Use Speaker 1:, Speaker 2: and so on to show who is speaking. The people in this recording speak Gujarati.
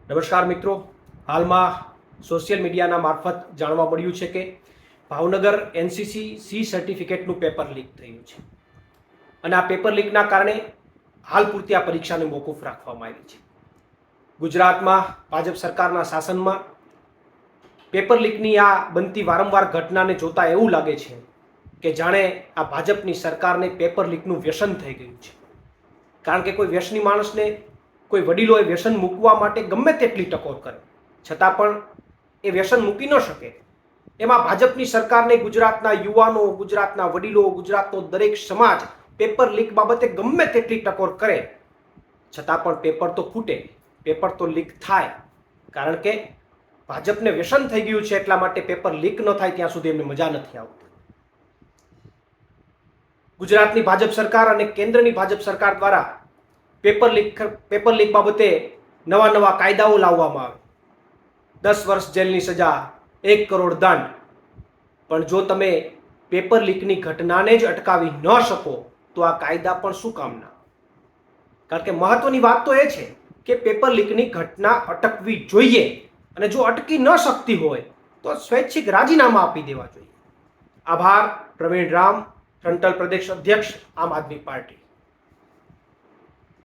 Speaker 1: નમસ્કાર મિત્રો, હાલમાં સોશિયલ મીડિયાના મારફત જાણવા મળ્યું છે કે ભાવનગર એનસીસી સી સર્ટિફિકેટનું પેપર લીક થયું છે અને આ પેપર લીકના કારણે હાલ પૂરતી આ પરીક્ષાને મોકૂફ રાખવામાં આવી છે. ગુજરાતમાં ભાજપ સરકારના શાસનમાં પેપર લીકની આ બનતી વારંવાર ઘટનાને જોતા એવું લાગે છે કે જાણે આ ભાજપની સરકારને પેપર લીકનું વ્યસન થઈ ગયું છે. કારણ કે કોઈ વ્યસની માણસને કોઈ વડીલોએ વ્યસન મૂકવા માટે ગમે તેટલી ટકોર કરે છતાં પણ એ વ્યસન મૂકી ન શકે. એમાં ભાજપની સરકારને ગુજરાતના યુવાનો, ગુજરાતના વડીલો, ગુજરાતનો દરેક સમાજ પેપર લીક બાબતે ગમે તેટલી ટકોર કરે છતાં પણ પેપર તો ફૂટે, પેપર તો લીક થાય. કારણ કે ભાજપને વ્યસન થઈ ગયું છે, એટલા માટે પેપર લીક ન થાય ત્યાં સુધી એમને મજા નથી આવતી. ગુજરાતની ભાજપ સરકાર અને કેન્દ્રની ભાજપ સરકાર દ્વારા પેપર લીક બાબતે નવા કાયદાઓ લાવવામાં આવે. 10 વર્ષ જેલની સજા, 1 કરોડ દંડ. પણ જો તમે પેપર લીકની ઘટનાને જ અટકાવી ન શકો તો આ કાયદા પણ શું કામના? કારણ કે મહત્વની વાત તો એ છે કે પેપર લીકની ઘટના અટકવી જોઈએ અને જો અટકી ન શકતી હોય તો સ્વૈચ્છિક રાજીનામા આપી દેવા જોઈએ. આભાર. પ્રવીણ રામ, ફ્રન્ટલ પ્રદેશ અધ્યક્ષ, આમ આદમી પાર્ટી.